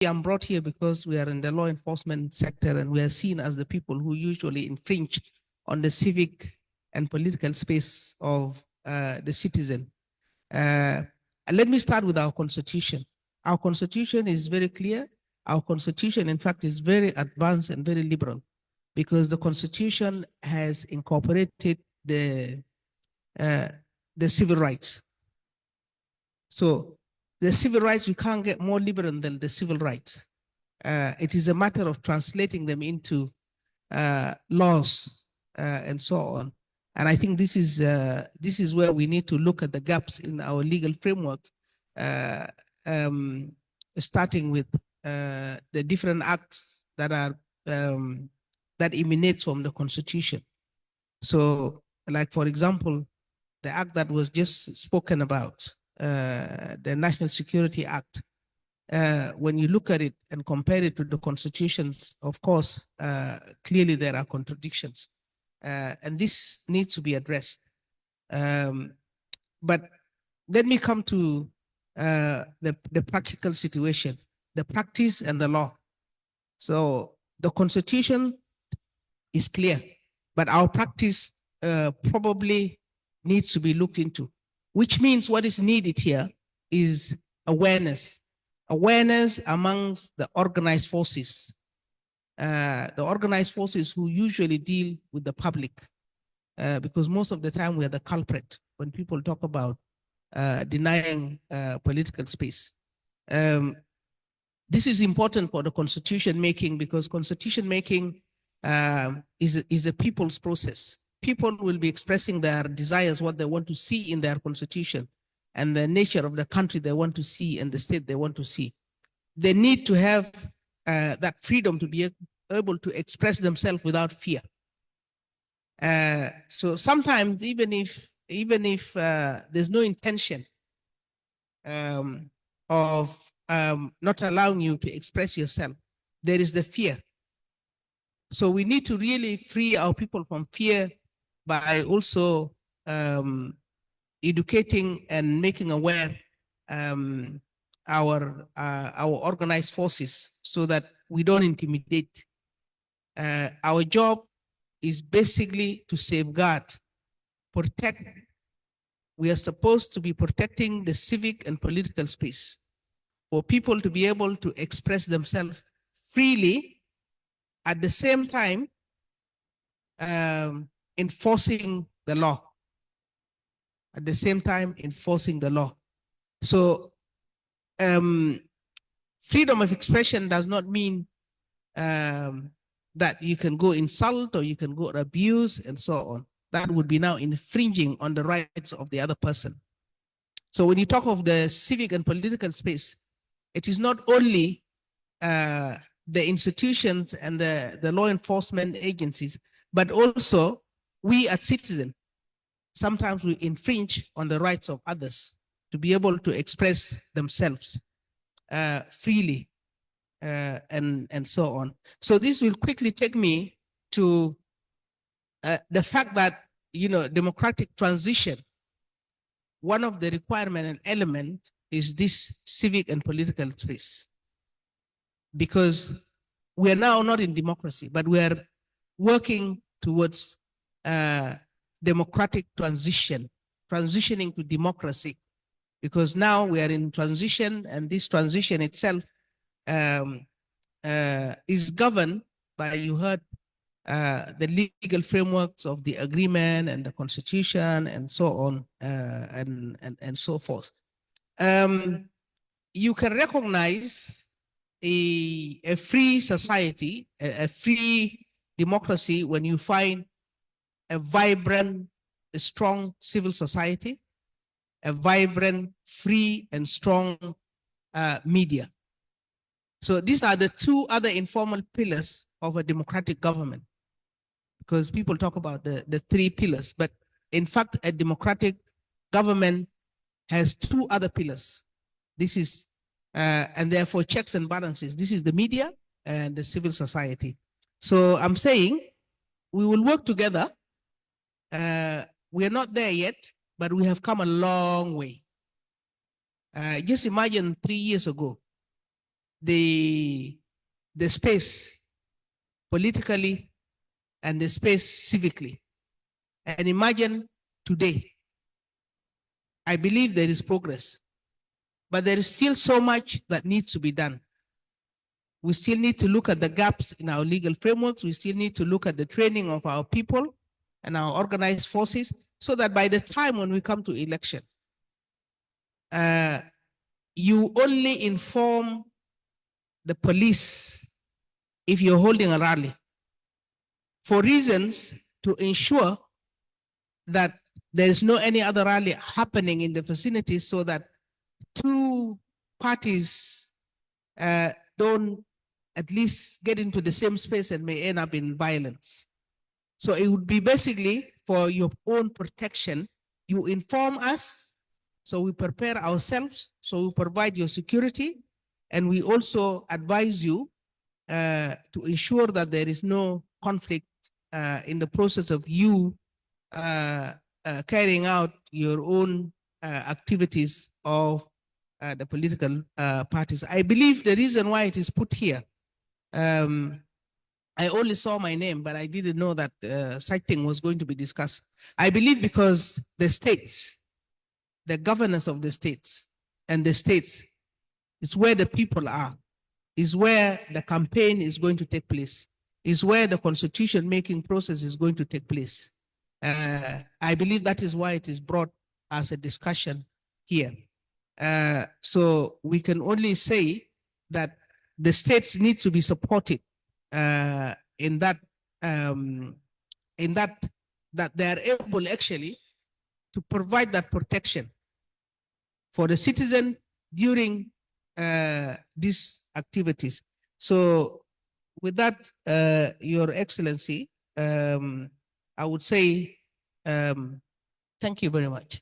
I'm brought here because we are in the law enforcement sector and we are seen as the people who usually infringe on the civic and political space of the citizen. And let me start with our constitution. Our constitution is very clear. Our constitution, in fact, is very advanced and very liberal because the constitution has incorporated the civil rights. So the civil rights, you can't get more liberal than the civil rights. It is a matter of translating them into laws and so on. And I think this is where we need to look at the gaps in our legal framework, starting with the different acts that are that emanate from the Constitution. So, like for example, the act that was just spoken about, the National Security Act, when you look at it and compare it to the constitutions, of course, clearly there are contradictions. And this needs to be addressed. But let me come to the practical situation, the practice and the law. So the constitution is clear, but our practice probably needs to be looked into, which means what is needed here is awareness. Awareness amongst the organized forces. The organized forces who usually deal with the public, because most of the time we are the culprit when people talk about denying political space. This is important for the constitution making because constitution making is a people's process. People will be expressing their desires, what they want to see in their constitution, and the nature of the country they want to see and the state they want to see. They need to have that freedom to be able to express themselves without fear. So sometimes, even if there's no intention of not allowing you to express yourself, there is the fear. So we need to really free our people from fear by also educating and making aware our organized forces so that we don't intimidate. Our job is basically to safeguard, protect. We are supposed to be protecting the civic and political space for people to be able to express themselves freely, at the same time enforcing the law. At the same time enforcing the law. So freedom of expression does not mean that you can go insult or you can go abuse and so on. That would be now infringing on the rights of the other person. So when you talk of the civic and political space, it is not only the institutions and the law enforcement agencies, but also we as citizens. Sometimes we infringe on the rights of others to be able to express themselves freely and so on. So this will quickly take me to the fact that, democratic transition, one of the requirement and element is this civic and political space. Because we are now not in democracy, but we are working towards democratic transitioning to democracy, because now we are in transition, and this transition itself is governed by, you heard, the legal frameworks of the agreement and the constitution and so on and so forth. You can recognize a free society, a free democracy, when you find a vibrant, a strong civil society, a vibrant, free, and strong media. So these are the two other informal pillars of a democratic government, because people talk about the three pillars, but in fact, a democratic government has two other pillars. This is, and therefore checks and balances. This is the media and the civil society. So I'm saying we will work together. We are not there yet, but we have come a long way. Just imagine 3 years ago, the space politically and the space civically. And imagine today, I believe there is progress, but there is still so much that needs to be done. We still need to look at the gaps in our legal frameworks. We still need to look at the training of our people and our organized forces, so that by the time when we come to election, you only inform the police if you're holding a rally, for reasons to ensure that there is no any other rally happening in the vicinity, so that two parties don't at least get into the same space and may end up in violence. So it would be basically for your own protection. You inform us, so we prepare ourselves, so we provide your security, and we also advise you to ensure that there is no conflict in the process of you carrying out your own activities of the political parties. I believe the reason why it is put here, I only saw my name, but I didn't know that such thing was going to be discussed. I believe because the states, the governance of the states, and the states is where the people are, is where the campaign is going to take place, is where the constitution making process is going to take place. I believe that is why it is brought as a discussion here. So we can only say that the states need to be supported in that that they are able actually to provide that protection for the citizen during these activities. So with that, Your Excellency, I would say thank you very much.